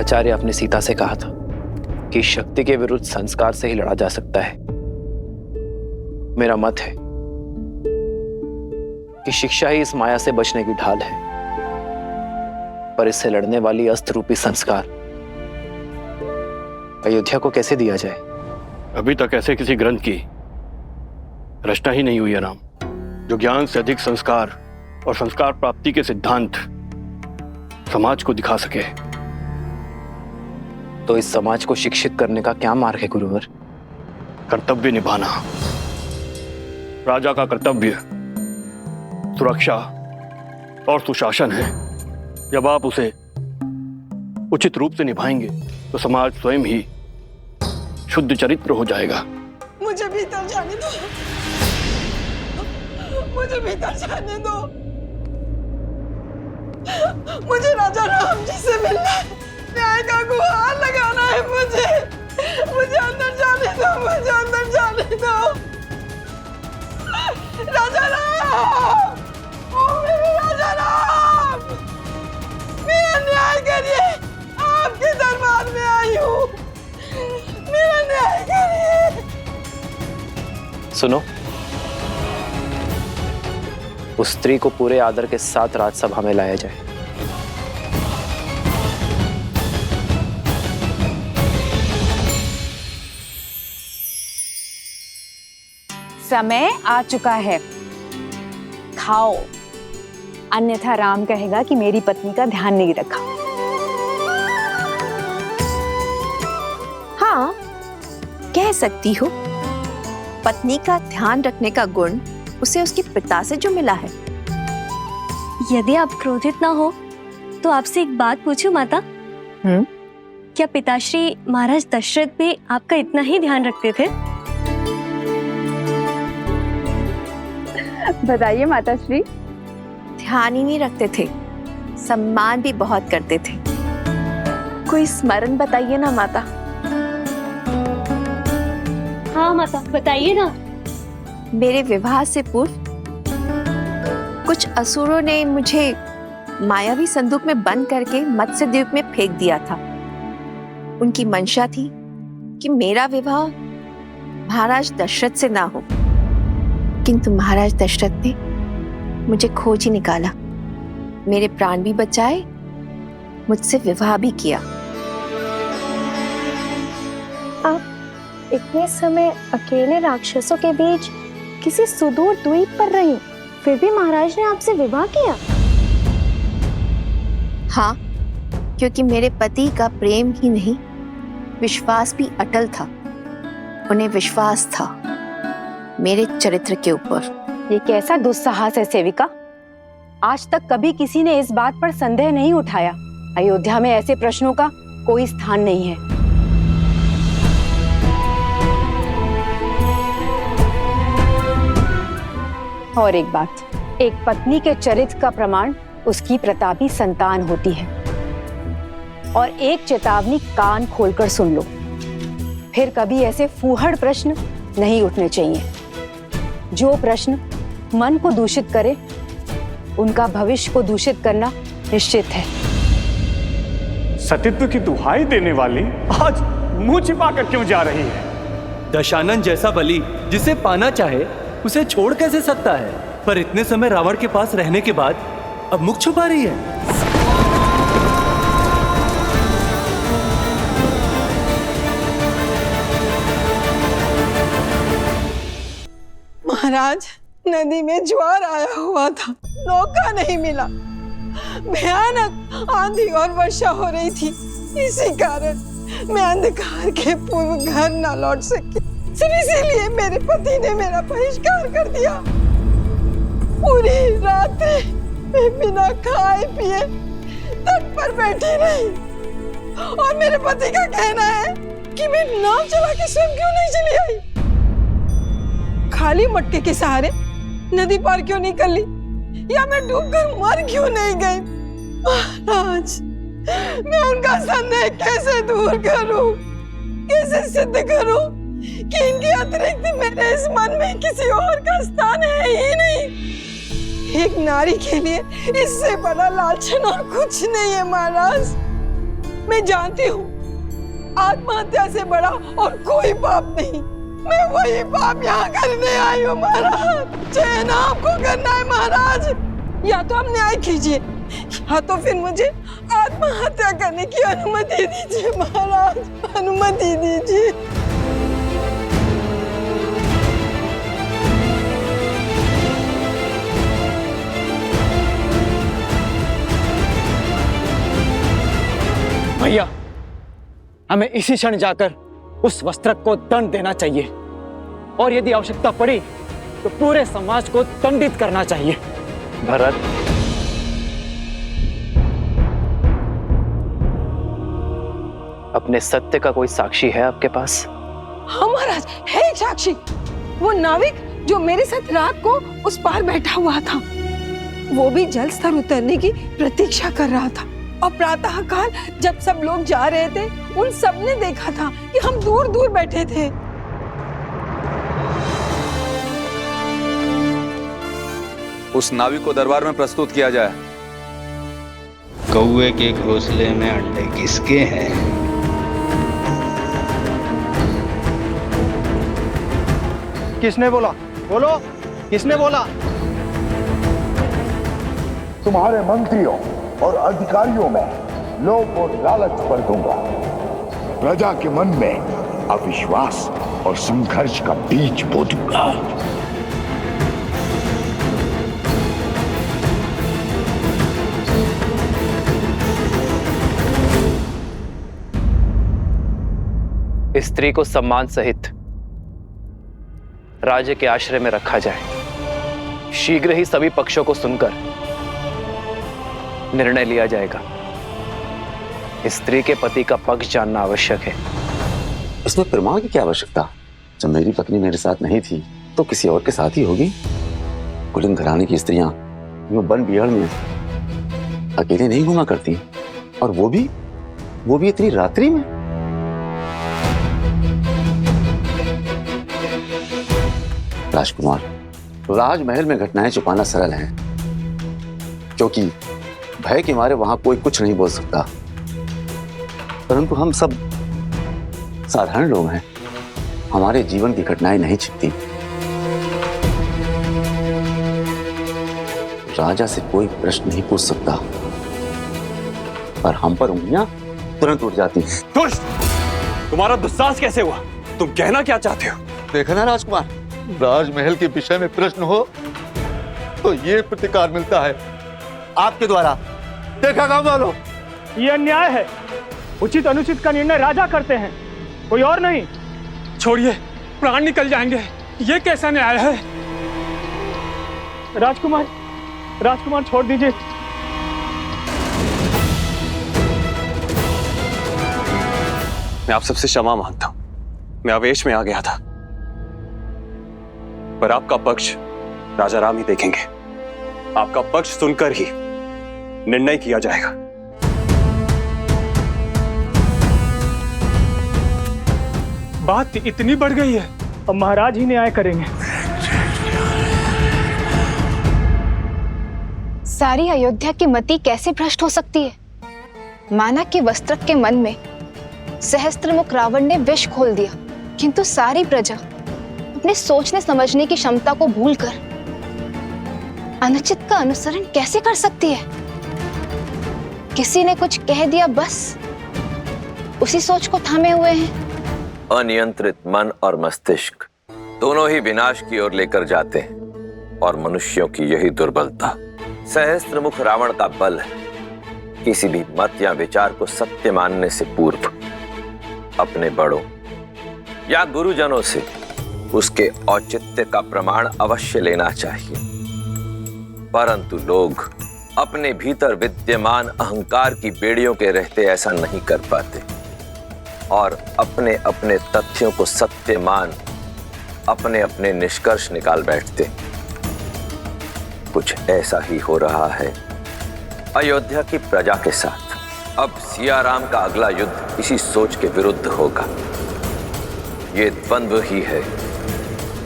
आचार्य अपने सीता से कहा था कि शक्ति के विरुद्ध संस्कार से ही लड़ा जा सकता है। मेरा मत है कि शिक्षा ही इस माया से बचने की ढाल है, पर इससे लड़ने वाली अस्त्र रूपी संस्कार अयोध्या को कैसे दिया जाए? अभी तक ऐसे किसी ग्रंथ की रचना ही नहीं हुई है राम, जो ज्ञान से अधिक संस्कार और संस्कार प्राप्ति के सिद्धांत समाज को दिखा सके। तो इस समाज को शिक्षित करने का क्या मार्ग है गुरुवर? कर्तव्य निभाना। राजा का कर्तव्य सुरक्षा और सुशासन है। जब आप उसे उचित रूप से निभाएंगे तो समाज स्वयं ही शुद्ध चरित्र हो जाएगा। मुझे भीतर जाने दो, मुझे भीतर जाने दो। मुझे राजा राम जी से मिलना है, न्याय का गुहार लगाना है। मुझे अंदर जाने दो, मुझे अंदर जाने दो। राजा राम, ओ मेरे राजा राम, मेरा न्याय करिए। आपके दरबार में आई हूँ, मेरा न्याय करिए। सुनो, उस स्त्री को पूरे आदर के साथ राजसभा में लाया जाए। समय आ चुका है, खाओ, अन्यथा राम कहेगा कि मेरी पत्नी का ध्यान नहीं रखा। हाँ, कह सकती हो। पत्नी का ध्यान रखने का गुण उसे उसके पिता से जो मिला है। यदि आप क्रोधित ना हो तो आपसे एक बात पूछूं माता? क्या पिताश्री महाराज दशरथ भी आपका इतना ही ध्यान रखते थे? बताइए माताश्री। ध्यान ही नहीं रखते थे, सम्मान भी बहुत करते थे। कोई स्मरण बताइए ना माता। हाँ माता, बताइए ना। मेरे विवाह से पूर्व कुछ असुरों ने मुझे मायावी संदूक में बंद करके मत्स्य द्वीप में फेंक दिया था। उनकी मंशा थी कि मेरा विवाह महाराज दशरथ से ना हो, किंतु महाराज दशरथ ने मुझे खोज ही निकाला, मेरे प्राण भी बचाए, मुझसे विवाह भी किया। आप इतने समय अकेले राक्षसों के बीच किसी सुदूर द्वीप पर रही, फिर भी महाराज ने आपसे विवाह किया? हाँ, क्योंकि मेरे पति का प्रेम ही नहीं, विश्वास भी अटल था। उन्हें विश्वास था मेरे चरित्र के ऊपर। ये कैसा दुस्साहस है सेविका? आज तक कभी किसी ने इस बात पर संदेह नहीं उठाया। अयोध्या में ऐसे प्रश्नों का कोई स्थान नहीं है। और एक बात, एक पत्नी के चरित्र का प्रमाण उसकी प्रतापी संतान होती है। और एक चेतावनी कान खोलकर सुन लो, फिर कभी ऐसे फूहड़ प्रश्न नहीं उठने चाहिए। जो प्रश्न मन को दूषित करे, उनका भविष्य को दूषित करना निश्चित है। सतीत्व की दुहाई देने वाली आज मुंह छिपाकर क्यों जा रही है? दशानन जैसा बलि जिसे पाना चाहे उसे छोड़ कैसे सकता है? पर इतने समय रावण के पास रहने के बाद अब मुख छुपा रही है। महाराज, नदी में ज्वार आया हुआ था, नौका नहीं मिला। भयानक आंधी और वर्षा हो रही थी, इसी कारण मैं अंधकार के पूर्व घर न लौट सकी। सिर्फ इसीलिए मेरे पति ने मेरा बहिष्कार कर दिया। पूरी रात मैं बिना खाए पिए तट पर बैठी रही, और मेरे पति का कहना है कि मैं नाव चला के स्वयं क्यों नहीं चली आई, खाली मटके के सहारे नदी पार क्यों नहीं कर ली, या मैं डूबकर मर क्यों नहीं गई। महाराज, मैं उनका संदेह कैसे दूर करूं, कैसे सिद्ध करूं कि इनके अतिरिक्त मेरे इस मन में किसी और का स्थान है ही नहीं। एक नारी के लिए इससे बड़ा लालचन और कुछ नहीं है महाराज। मैं जानती हूँ आत्महत्या से बड़ा और कोई पाप नहीं। मैं वही पाप यहाँ करने आई हूँ महाराज। चयन आपको करना है महाराज। या तो आप न्याय कीजिए या तो फिर मुझे आत्महत्या करने की अनुमति दीजिए महाराज, अनुमति दीजिए। भैया, हमें इसी क्षण जाकर उस वस्त्रक को दंड देना चाहिए और यदि आवश्यकता पड़ी तो पूरे समाज को दंडित करना चाहिए। भरत, अपने सत्य का कोई साक्षी है आपके पास? हाँ महाराज, है एक साक्षी। वो नाविक जो मेरे साथ रात को उस पार बैठा हुआ था, वो भी जल स्तर उतरने की प्रतीक्षा कर रहा था। और प्रातः काल जब सब लोग जा रहे थे, उन सब ने देखा था कि हम दूर दूर बैठे थे। उस नाविक को दरबार में प्रस्तुत किया जाए। कौवे के घोंसले में अंडे किसके हैं? किसने बोला? बोलो, किसने बोला? तुम्हारे मंत्रियों और अधिकारियों में लोभ और लालच भर दूंगा। प्रजा के मन में अविश्वास और संघर्ष का बीज बो दूंगा। स्त्री को सम्मान सहित राज्य के आश्रय में रखा जाए। शीघ्र ही सभी पक्षों को सुनकर निर्णय लिया जाएगा। स्त्री के पति का पक्ष जानना आवश्यक है। इसमें प्रमाण की क्या आवश्यकता? जब मेरी पत्नी मेरे साथ नहीं थी तो किसी और के साथ ही होगी। कुलीन घराने की स्त्रियां यूं वन बिहार में अकेले नहीं घुमा करती, और वो भी इतनी रात्रि में। राजकुमार, राजमहल में घटनाएं छुपाना सरल है, क्योंकि भय के मारे वहां कोई कुछ नहीं बोल सकता। परंतु हम सब साधारण लोग हैं, हमारे जीवन की घटनाएं नहीं छिपती। राजा से कोई प्रश्न नहीं पूछ सकता, पर हम पर उंगलियां तुरंत उठ जाती हैं। दुष्ट! तुम्हारा दुस्साहस कैसे हुआ? तुम कहना क्या चाहते हो? देखा ना राजकुमार, राजमहल के विषय में प्रश्न हो तो ये प्रतिकार मिलता है आपके द्वारा। देखा गांव वालों, ये अन्याय है। उचित अनुचित का निर्णय राजा करते हैं, कोई और नहीं। छोड़िए, प्राण निकल जाएंगे। ये कैसा न्याय है? राजकुमार छोड़ दीजिए। मैं आप सबसे क्षमा मांगता हूं, मैं आवेश में आ गया था, पर आपका पक्ष राजा राम ही देखेंगे। आपका पक्ष सुनकर ही निर्णय किया जाएगा। बात इतनी बढ़ गई है, अब महाराज ही न्याय करेंगे। सारी अयोध्या की मति कैसे भ्रष्ट हो सकती है? माना कि वस्त्रक के मन में सहस्त्रमुख रावण ने विष खोल दिया, किंतु सारी प्रजा अपने सोचने समझने की क्षमता को भूलकर अनुचित का अनुसरण कैसे कर सकती है? किसी ने कुछ कह दिया, बस उसी सोच को थामे हुए हैं। अनियंत्रित मन और मस्तिष्क दोनों ही विनाश की ओर लेकर जाते हैं, और मनुष्यों की यही दुर्बलता सहस्त्रमुख रावण का बल है। किसी भी मत या विचार को सत्य मानने से पूर्व अपने बड़ों या गुरुजनों से उसके औचित्य का प्रमाण अवश्य लेना चाहिए, परंतु लोग अपने भीतर विद्यमान अहंकार की बेड़ियों के रहते ऐसा नहीं कर पाते और अपने अपने तथ्यों को सत्य मान अपने अपने निष्कर्ष निकाल बैठते। कुछ ऐसा ही हो रहा है अयोध्या की प्रजा के साथ। अब सिया राम का अगला युद्ध इसी सोच के विरुद्ध होगा। ये द्वंद्व ही है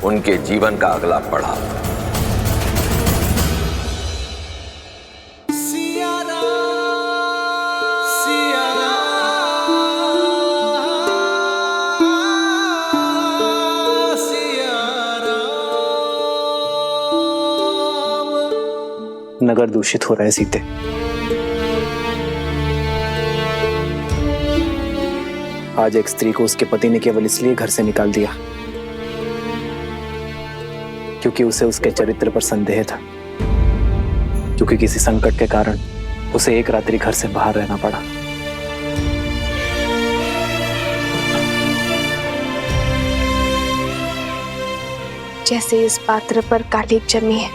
उनके जीवन का अगला पड़ाव। सिया राम, सिया राम। नगर दूषित हो रहा है सीते। आज एक स्त्री को उसके पति ने केवल इसलिए घर से निकाल दिया क्योंकि उसे उसके चरित्र पर संदेह था, क्योंकि किसी संकट के कारण उसे एक रात्रि घर से बाहर रहना पड़ा। जैसे इस पात्र पर कालिक जमी है,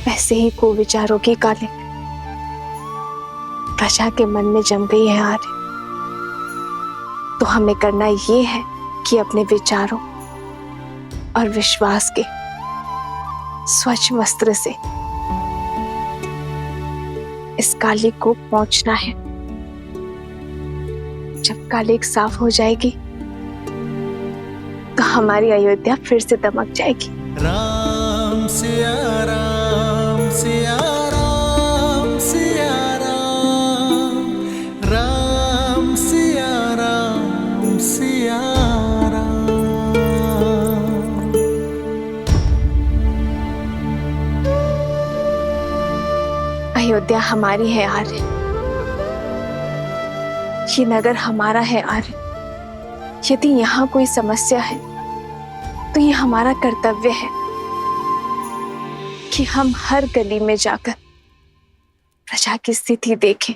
वैसे ही कुविचारों की कालिक प्रजा के मन में जम गई है आर्य। तो हमें करना ये है कि अपने विचारों और विश्वास के स्वच्छ वस्त्र से इस कालिक को पोंछना है। जब कालिक साफ हो जाएगी तो हमारी अयोध्या फिर से दमक जाएगी। राम सिया राम सिया राम सिया राम, राम सिया राम सिया राम। अयोध्या हमारी है आर्य, ये नगर हमारा है आर्य। यदि यहाँ कोई समस्या है तो ये हमारा कर्तव्य है कि हम हर गली में जाकर प्रजा की स्थिति देखें।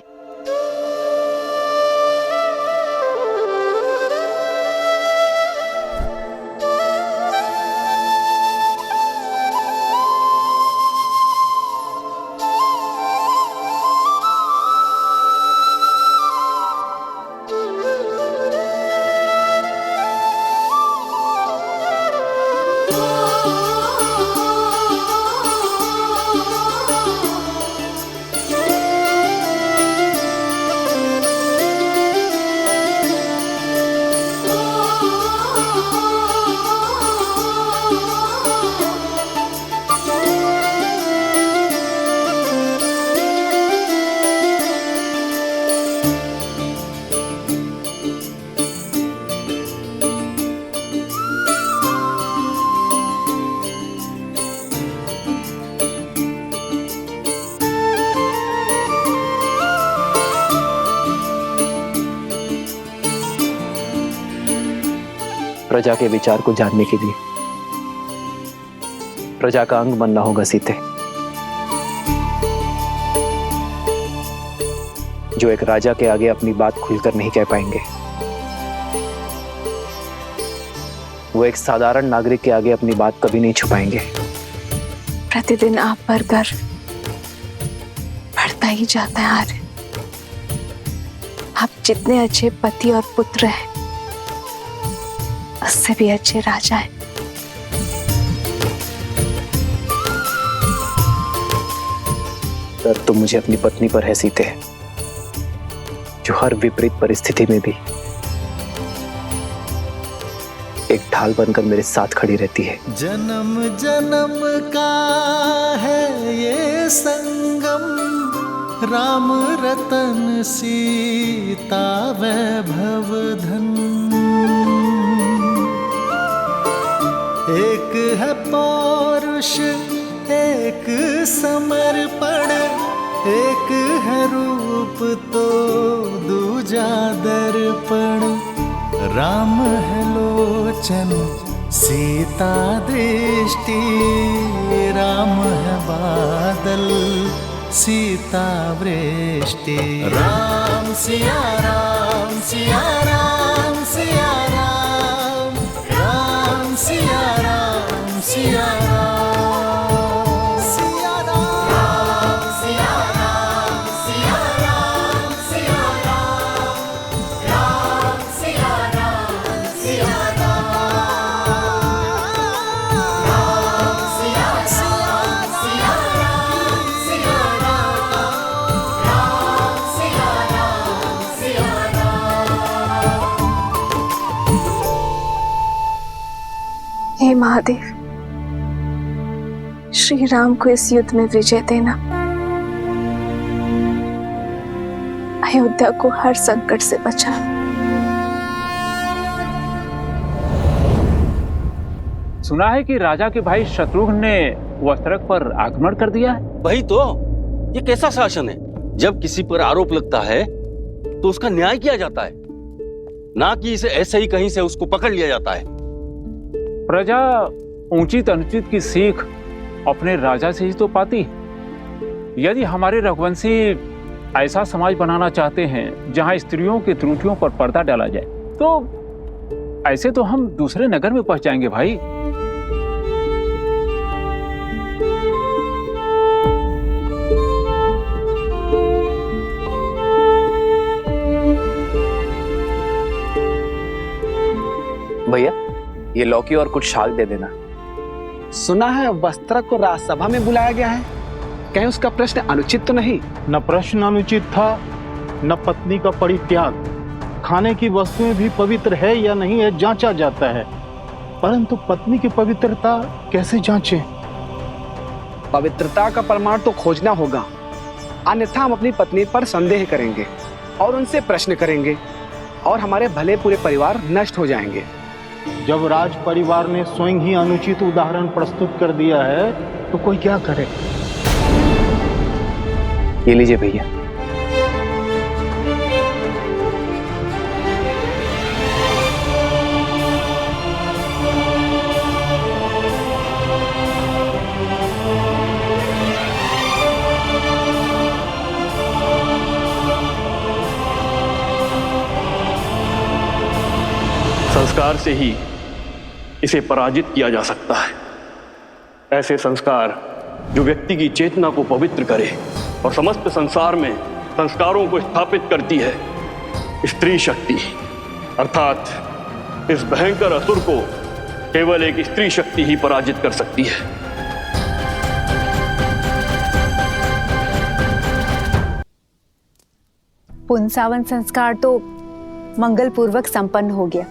प्रजा के विचार को जानने के लिए प्रजा का अंग बनना होगा सीते। जो एक राजा के आगे अपनी बात खुलकर नहीं कह पाएंगे, वो एक साधारण नागरिक के आगे अपनी बात कभी नहीं छुपाएंगे। प्रतिदिन आप पर गर्व बढ़ता ही जाता है आर्य। आप जितने अच्छे पति और पुत्र हैं, उससे भी अच्छे राजा हैं। गर्व तो मुझे अपनी पत्नी पर है सीते, जो हर विपरीत परिस्थिति में भी एक ढाल बनकर मेरे साथ खड़ी रहती है। जन्म जन्म का है ये संगम, राम रतन सीता वैभव धन। एक है पौरुष एक समर्पण, एक है रूप तो दूजा दर्पण। राम है लोचन सीता दृष्टि, राम है बादल सीता वृष्टि। राम सिया राम सिया राम सिया राम, राम सिया राम सिया राम। हे महादेव, श्री राम को इस युद्ध में विजय देना। अयोध्या को हर संकट से बचा। सुना है कि राजा के भाई शत्रुघ्न ने वस्त्रक पर आक्रमण कर दिया है। वही तो, ये कैसा शासन है? जब किसी पर आरोप लगता है तो उसका न्याय किया जाता है, ना कि इसे ऐसे ही कहीं से उसको पकड़ लिया जाता है। प्रजा उचित अनुचित की सीख अपने राजा से ही तो पाती है। यदि हमारे रघुवंशी ऐसा समाज बनाना चाहते हैं जहां स्त्रियों की त्रुटियों पर पर्दा डाला जाए, तो ऐसे तो हम दूसरे नगर में पहुंच जाएंगे भाई। भैया, ये लौकी और कुछ शाक दे देना। सुना है वस्त्रक को राजसभा में बुलाया गया है, कहीं उसका प्रश्न अनुचित तो नहीं? न प्रश्न अनुचित था, न पत्नी का परित्याग। खाने की वस्तुएं भी पवित्र है या नहीं है जांचा जाता है, परंतु पत्नी की पवित्रता कैसे जांचें? पवित्रता का प्रमाण तो खोजना होगा, अन्यथा हम अपनी पत्नी पर संदेह करेंगे और उनसे प्रश्न करेंगे और हमारे भले पूरे परिवार नष्ट हो जाएंगे। जब राज परिवार ने स्वयं ही अनुचित उदाहरण प्रस्तुत कर दिया है तो कोई क्या करे? ये लीजिए भैया। संस्कार से ही इसे पराजित किया जा सकता है। ऐसे संस्कार जो व्यक्ति की चेतना को पवित्र करे और समस्त संसार में संस्कारों को स्थापित करती है। स्त्री शक्ति अर्थात इस भयंकर असुर को केवल एक स्त्री शक्ति ही पराजित कर सकती है। पुंसावन संस्कार तो मंगल पूर्वक संपन्न हो गया।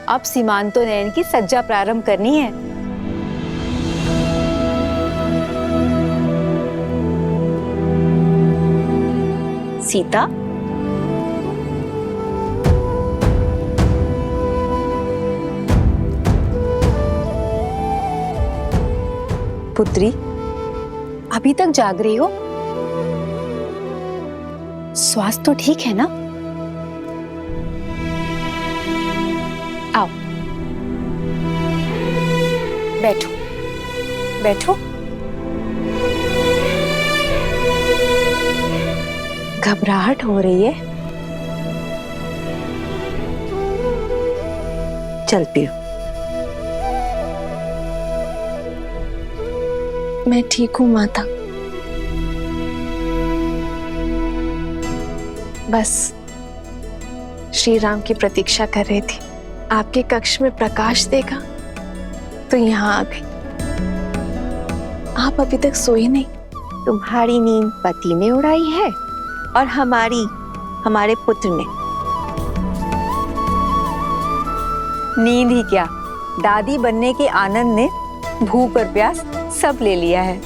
अब सीमांतोन्नयन की सज्जा प्रारंभ करनी है। सीता, पुत्री, अभी तक जाग रही हो? स्वास्थ्य तो ठीक है ना? आओ, बैठो बैठो। घबराहट हो रही है? चलती हूँ। मैं ठीक हूँ माता, बस श्री राम की प्रतीक्षा कर रही थी। आपके कक्ष में प्रकाश देखा तो यहाँ आ गई। आप अभी तक सोए नहीं। तुम्हारी नींद पति ने उड़ाई है और हमारे पुत्र ने। नींद ही क्या, दादी बनने के आनंद ने भूख और प्यास सब ले लिया है।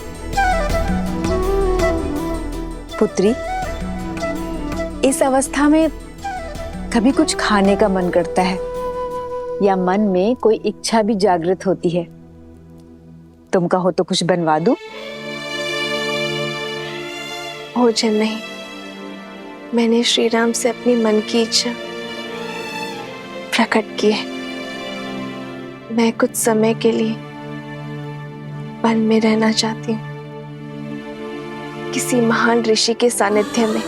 पुत्री, इस अवस्था में कभी कुछ खाने का मन करता है या मन में कोई इच्छा भी जागृत होती है? तुम कहो तो कुछ बनवा दूं? भोजन नहीं, मैंने श्री राम से अपनी मन की इच्छा प्रकट की है। मैं कुछ समय के लिए वन में रहना चाहती हूँ, किसी महान ऋषि के सानिध्य में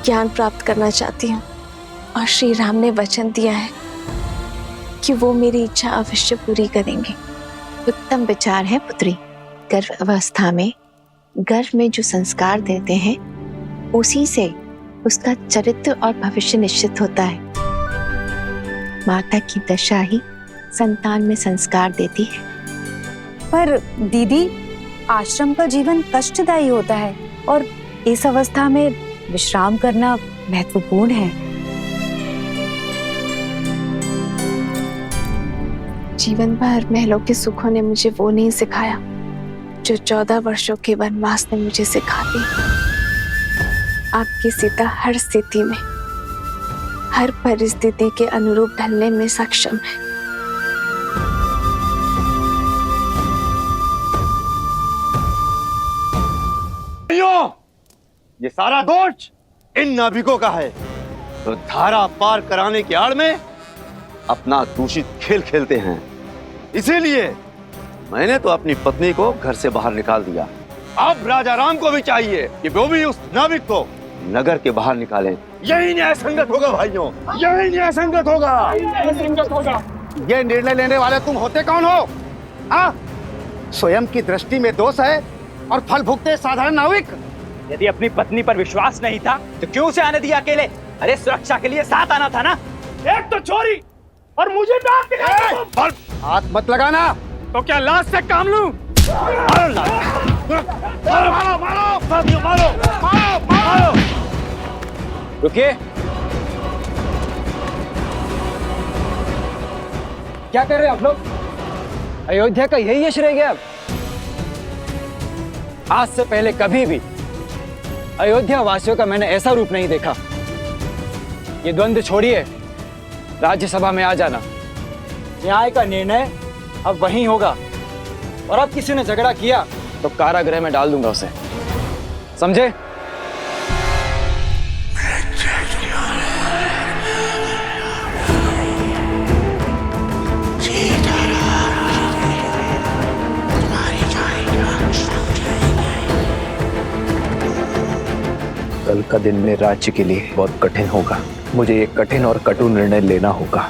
ज्ञान प्राप्त करना चाहती हूँ और श्री राम ने वचन दिया है कि वो मेरी इच्छा अवश्य पूरी करेंगे। उत्तम विचार है पुत्री। गर्भ अवस्था में गर्भ में जो संस्कार देते हैं उसी से उसका चरित्र और भविष्य निश्चित होता है। माता की दशा ही संतान में संस्कार देती है। पर दीदी, आश्रम का जीवन कष्टदायी होता है और इस अवस्था में विश्राम करना महत्वपूर्ण है। जीवन भर महलों के सुखों ने मुझे वो नहीं सिखाया जो 14 वर्षों के वनवास ने मुझे सिखा दी। आपकी सीता हर स्थिति में, हर परिस्थिति के अनुरूप ढलने में सक्षम है। ये सारा दोष इन नाविकों का है, तो धारा पार कराने की आड़ में अपना दूषित खेल खेलते हैं। इसीलिए मैंने तो अपनी पत्नी को घर से बाहर निकाल दिया। अब राजा राम को भी चाहिए कि वो भी उस नाविक को नगर के बाहर निकालें। यही न्याय संगत होगा भाइयों, यही न्याय संगत होगा। ये निर्णय लेने वाले तुम होते कौन हो? हाँ, स्वयं की दृष्टि में दोष है और फल भुगते साधारण नाविक। यदि अपनी पत्नी पर विश्वास नहीं था तो क्यों उसे आने दिया अकेले? अरे सुरक्षा के लिए साथ आना था ना। एक तो चोरी और मुझे डांट दिखाया। हाथ मत लगाना। तो क्या लाश से काम लूं? मारो मारो मारो मारो मारो। रुकिए, क्या कर रहे हैं आप लोग? अयोध्या का यही यश रह गया अब? आज से पहले कभी भी अयोध्या वासियों का मैंने ऐसा रूप नहीं देखा। ये द्वंद्व छोड़िए, राज्यसभा में आ जाना। न्याय का निर्णय अब वहीं होगा, और अब किसी ने झगड़ा किया तो कारागृह में डाल दूंगा उसे, समझे? कल का दिन मेरे राज्य के लिए बहुत कठिन होगा। मुझे एक कठिन और कटु निर्णय लेना होगा।